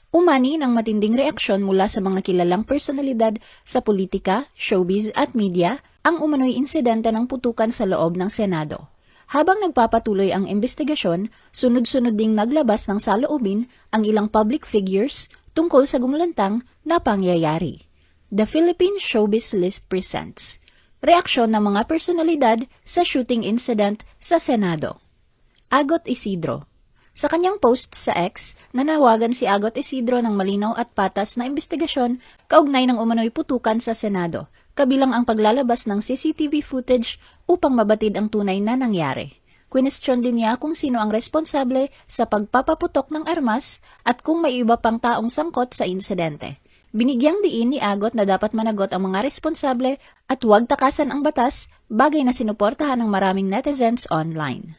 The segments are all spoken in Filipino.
Umani ng matinding reaksyon mula sa mga kilalang personalidad sa politika, showbiz at media ang umano'y insidente ng putukan sa loob ng Senado. Habang nagpapatuloy ang investigasyon, sunod-sunod ding naglabas ng saloobin ang ilang public figures tungkol sa gumulantang na pangyayari. The Philippine Showbiz List presents reaksyon ng mga personalidad sa shooting incident sa Senado. Agot Isidro. Sa kanyang post sa X, nanawagan si Agot Isidro ng malinaw at patas na investigasyon kaugnay ng umano'y putukan sa Senado, kabilang ang paglalabas ng CCTV footage upang mabatid ang tunay na nangyari. Kwinestyon din niya kung sino ang responsable sa pagpapaputok ng armas at kung may iba pang taong sangkot sa insidente. Binigyang diin ni Agot na dapat managot ang mga responsable at huwag takasan ang batas, bagay na sinuportahan ng maraming netizens online.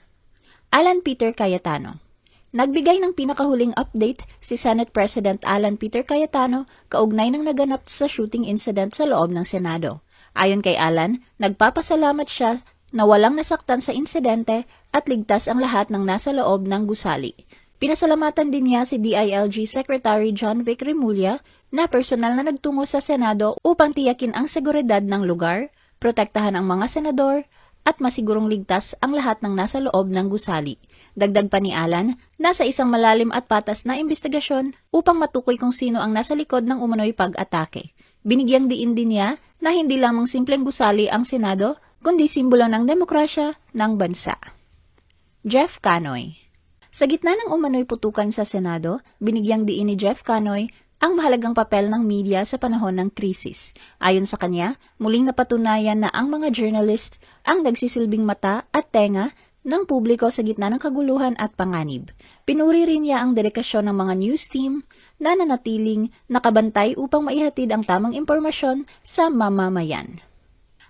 Alan Peter Cayetano. Nagbigay ng pinakahuling update si Senate President Alan Peter Cayetano kaugnay ng naganap sa shooting incident sa loob ng Senado. Ayon kay Alan, nagpapasalamat siya na walang nasaktan sa insidente at ligtas ang lahat ng nasa loob ng gusali. Pinasalamatan din niya si DILG Secretary John Vic Remulla na personal na nagtungo sa Senado upang tiyakin ang seguridad ng lugar, protektahan ang mga senador, at masigurong ligtas ang lahat ng nasa loob ng gusali. Dagdag pa ni Alan, nasa isang malalim at patas na investigasyon upang matukoy kung sino ang nasa likod ng umano'y pag-atake. Binigyang diin din niya na hindi lamang simpleng gusali ang Senado, kundi simbolo ng demokrasya ng bansa. Jeff Canoy. Sa gitna ng umano'y putukan sa Senado, binigyang diin ni Jeff Canoy ang mahalagang papel ng media sa panahon ng krisis. Ayon sa kanya, muling napatunayan na ang mga journalist ang nagsisilbing mata at tenga ng publiko sa gitna ng kaguluhan at panganib. Pinuri rin niya ang dedikasyon ng mga news team na nanatiling nakabantay upang maihatid ang tamang impormasyon sa mamamayan.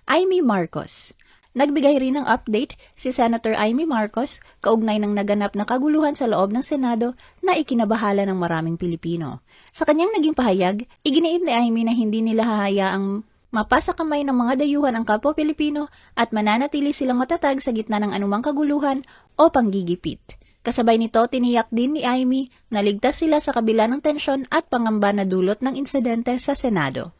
Amy Marcos. Nagbigay rin ng update si Senator Amy Marcos kaugnay ng naganap na kaguluhan sa loob ng Senado na ikinabahala ng maraming Pilipino. Sa kanyang naging pahayag, iginiit ni Amy na hindi nila hahayaang mapasa kamay ng mga dayuhan ang kapwa Pilipino at mananatili silang matatag sa gitna ng anumang kaguluhan o panggigipit. Kasabay nito, tiniyak din ni Amy na ligtas sila sa kabila ng tensyon at pangamba na dulot ng insidente sa Senado.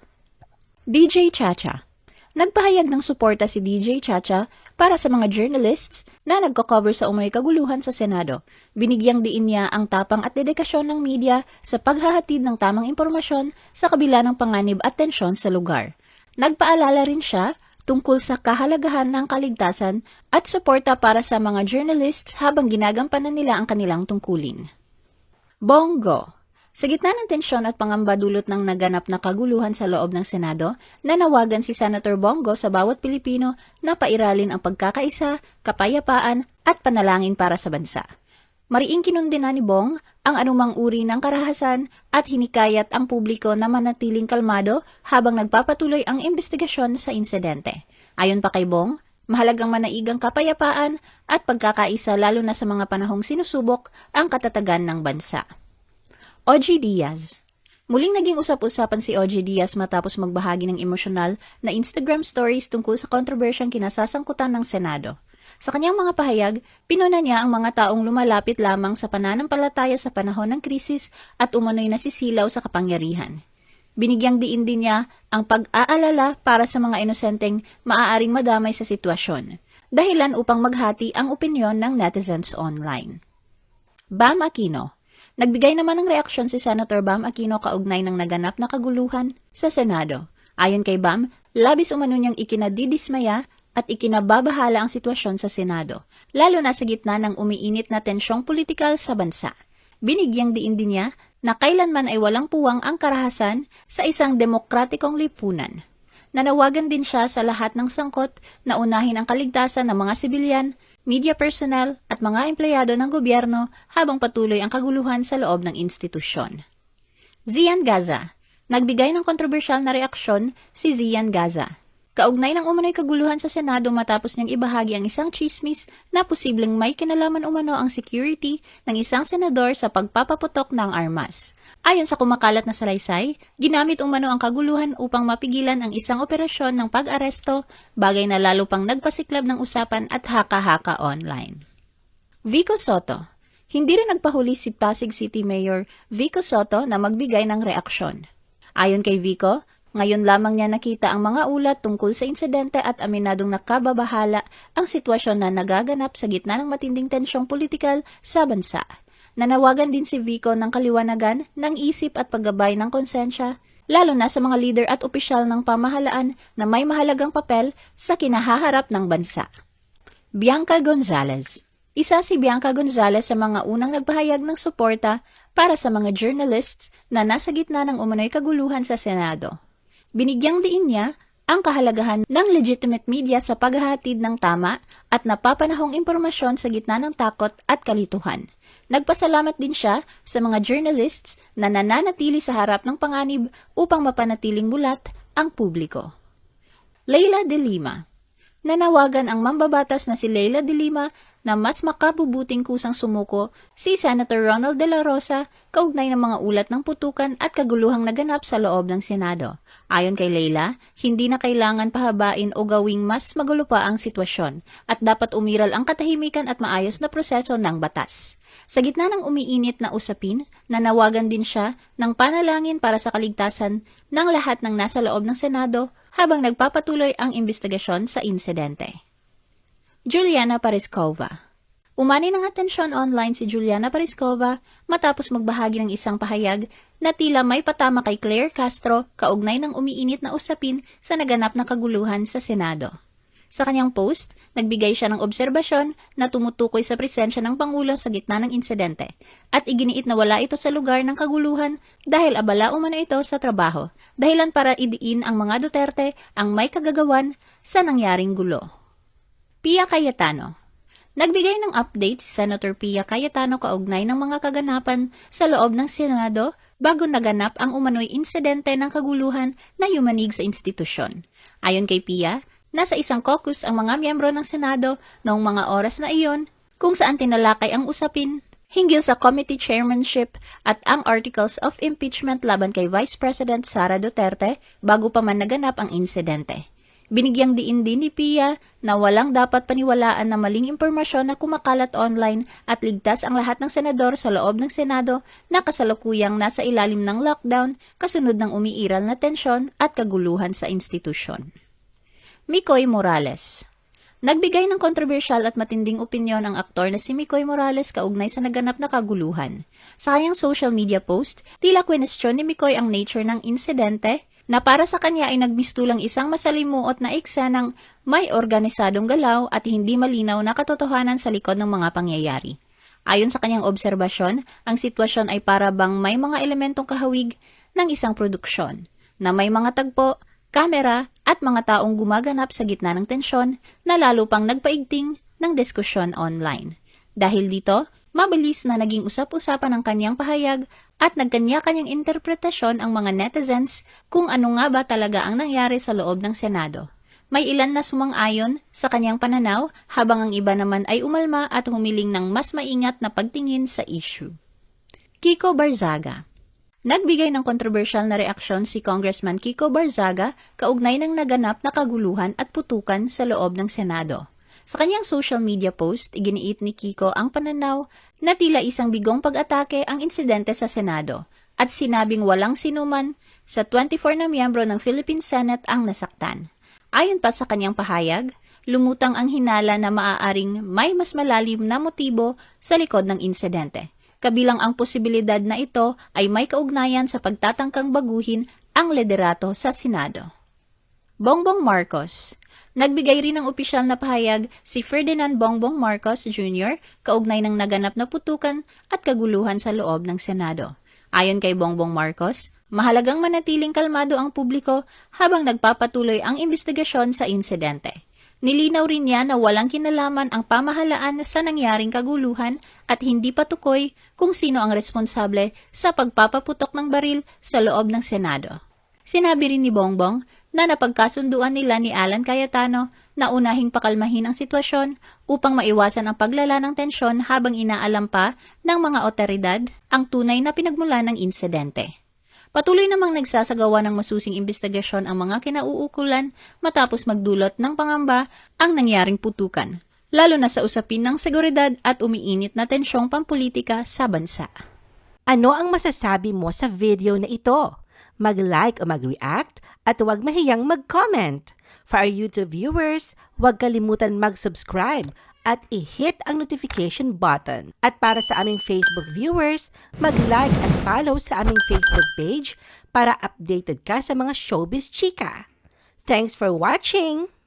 DJ Chacha. Nagpahayag ng suporta si DJ Chacha para sa mga journalists na nagko-cover sa umano'y kaguluhan sa Senado. Binigyang diin niya ang tapang at dedikasyon ng media sa paghahatid ng tamang impormasyon sa kabila ng panganib at tensyon sa lugar. Nagpaalala rin siya tungkol sa kahalagahan ng kaligtasan at suporta para sa mga journalists habang ginagampanan nila ang kanilang tungkulin. Bongo. Sa gitna ng tensyon at pangamba dulot ng naganap na kaguluhan sa loob ng Senado, nanawagan si Senator Bongo sa bawat Pilipino na pairalin ang pagkakaisa, kapayapaan at panalangin para sa bansa. Mariing kinundina ni Bong ang anumang uri ng karahasan at hinikayat ang publiko na manatiling kalmado habang nagpapatuloy ang investigasyon sa insidente. Ayon pa kay Bong, mahalagang manaigang kapayapaan at pagkakaisa lalo na sa mga panahong sinusubok ang katatagan ng bansa. OG Diaz. Muling naging usap-usapan si OG Diaz matapos magbahagi ng emosyonal na Instagram stories tungkol sa kontrobersyang kinasasangkutan ng Senado. Sa kanyang mga pahayag, pinuna niya ang mga taong lumalapit lamang sa pananampalataya sa panahon ng krisis at umano'y nasisilaw sa kapangyarihan. Binigyang diin din niya ang pag-aalala para sa mga inosenteng maaaring madamay sa sitwasyon, dahilan upang maghati ang opinyon ng netizens online. Bam Aquino. Nagbigay naman ng reaksyon si Senator Bam Aquino kaugnay ng naganap na kaguluhan sa Senado. Ayon kay Bam, labis umano niyang ikinadidismaya at ikinababahala ang sitwasyon sa Senado, lalo na sa gitna ng umiinit na tensyong politikal sa bansa. Binigyang diin din niya na kailanman ay walang puwang ang karahasan sa isang demokratikong lipunan. Nanawagan din siya sa lahat ng sangkot na unahin ang kaligtasan ng mga sibilyan, media personnel at mga empleyado ng gobyerno habang patuloy ang kaguluhan sa loob ng institusyon. Zian Gaza. Nagbigay ng kontrobersyal na reaksyon si Zian Gaza. Kaugnay ng umano'y kaguluhan sa Senado matapos niyang ibahagi ang isang chismis na posibleng may kinalaman umano ang security ng isang senador sa pagpapaputok ng armas. Ayon sa kumakalat na salaysay, ginamit umano ang kaguluhan upang mapigilan ang isang operasyon ng pag-aresto, bagay na lalo pang nagpasiklab ng usapan at haka-haka online. Vico Soto. Hindi rin nagpahuli si Pasig City Mayor Vico Soto na magbigay ng reaksyon. Ayon kay Vico, ngayon lamang niya nakita ang mga ulat tungkol sa insidente at aminadong nakababahala ang sitwasyon na nagaganap sa gitna ng matinding tensyong politikal sa bansa. Nanawagan din si Vico ng kaliwanagan ng isip at paggabay ng konsensya, lalo na sa mga leader at opisyal ng pamahalaan na may mahalagang papel sa kinahaharap ng bansa. Bianca Gonzalez. Isa si Bianca Gonzalez sa mga unang nagpahayag ng suporta para sa mga journalists na nasa gitna ng umano'y kaguluhan sa Senado. Binigyang diin niya ang kahalagahan ng legitimate media sa paghahatid ng tama at napapanahong impormasyon sa gitna ng takot at kalituhan. Nagpasalamat din siya sa mga journalists na nananatili sa harap ng panganib upang mapanatiling mulat ang publiko. Leila de Lima. Nanawagan ang mambabatas na si Leila de Lima na mas makabubuting kusang sumuko si Senator Ronald De La Rosa kaugnay ng mga ulat ng putukan at kaguluhang naganap sa loob ng Senado. Ayon kay Leila, hindi na kailangan pahabain o gawing mas magulo pa ang sitwasyon at dapat umiral ang katahimikan at maayos na proseso ng batas. Sa gitna ng umiinit na usapin, nanawagan din siya ng panalangin para sa kaligtasan ng lahat ng nasa loob ng Senado habang nagpapatuloy ang investigasyon sa insidente. Juliana Parizkova. Umani ng atensyon online si Juliana Parizkova matapos magbahagi ng isang pahayag na tila may patama kay Claire Castro kaugnay ng umiinit na usapin sa naganap na kaguluhan sa Senado. Sa kanyang post, nagbigay siya ng obserbasyon na tumutukoy sa presensya ng Pangulo sa gitna ng insidente at iginiit na wala ito sa lugar ng kaguluhan dahil abala umano ito sa trabaho, dahilan para idiin ang mga Duterte ang may kagagawan sa nangyaring gulo. Pia Cayetano. Nagbigay ng update si Senator Pia Cayetano kaugnay ng mga kaganapan sa loob ng Senado bago naganap ang umano'y insidente ng kaguluhan na yumanig sa institusyon. Ayon kay Pia, nasa isang caucus ang mga miyembro ng Senado noong mga oras na iyon kung saan tinalakay ang usapin hinggil sa committee chairmanship at ang articles of impeachment laban kay Vice President Sara Duterte bago pa man naganap ang insidente. Binigyang diin din ni Pia na walang dapat paniwalaan na maling impormasyon na kumakalat online at ligtas ang lahat ng senador sa loob ng Senado na kasalukuyang nasa ilalim ng lockdown kasunod ng umiiral na tensyon at kaguluhan sa institusyon. Mikoy Morales. Nagbigay ng kontrobersyal at matinding opinyon ang aktor na si Mikoy Morales kaugnay sa naganap na kaguluhan. Sa kanyang social media post, tila kwestiyon ni Mikoy ang nature ng insidente na para sa kanya ay nagmistulang isang masalimuot na eksenang may organisadong galaw at hindi malinaw na katotohanan sa likod ng mga pangyayari. Ayon sa kanyang obserbasyon, ang sitwasyon ay para bang may mga elementong kahawig ng isang produksyon, na may mga tagpo, kamera at mga taong gumaganap sa gitna ng tensyon na lalo pang nagpaigting ng diskusyon online. Dahil dito, mabilis na naging usap-usapan ang kanyang pahayag at nagkanya-kanyang interpretasyon ang mga netizens kung ano nga ba talaga ang nangyari sa loob ng Senado. May ilan na sumang-ayon sa kanyang pananaw habang ang iba naman ay umalma at humiling ng mas maingat na pagtingin sa issue. Kiko Barzaga. Nagbigay ng kontrobersyal na reaksyon si Congressman Kiko Barzaga kaugnay ng naganap na kaguluhan at putukan sa loob ng Senado. Sa kanyang social media post, iginiit ni Kiko ang pananaw na tila isang bigong pag-atake ang insidente sa Senado at sinabing walang sinuman sa 24 na miyembro ng Philippine Senate ang nasaktan. Ayon pa sa kanyang pahayag, lumutang ang hinala na maaaring may mas malalim na motibo sa likod ng insidente. Kabilang ang posibilidad na ito ay may kaugnayan sa pagtatangkang baguhin ang liderato sa Senado. Bongbong Marcos. Nagbigay rin ng opisyal na pahayag si Ferdinand Bongbong Marcos Jr. kaugnay ng naganap na putukan at kaguluhan sa loob ng Senado. Ayon kay Bongbong Marcos, mahalagang manatiling kalmado ang publiko habang nagpapatuloy ang investigasyon sa insidente. Nilinaw rin niya na walang kinalaman ang pamahalaan sa nangyaring kaguluhan at hindi patukoy kung sino ang responsable sa pagpapaputok ng baril sa loob ng Senado. Sinabi rin ni Bongbong na napagkasunduan nila ni Alan Cayetano na unahing pakalmahin ang sitwasyon upang maiwasan ang paglala ng tensyon habang inaalam pa ng mga otoridad ang tunay na pinagmulan ng insidente. Patuloy namang nagsasagawa ng masusing investigasyon ang mga kinauukulan matapos magdulot ng pangamba ang nangyaring putukan. lalo na sa usapin ng seguridad at umiinit na tensyong pampolitika sa bansa. Ano ang masasabi mo sa video na ito? Mag-like o mag-react at huwag mahiyang mag-comment. For our YouTube viewers, huwag kalimutan mag-subscribe at i-hit ang notification button. At para sa aming Facebook viewers, mag-like at follow sa aming Facebook page para updated ka sa mga showbiz chika. Thanks for watching!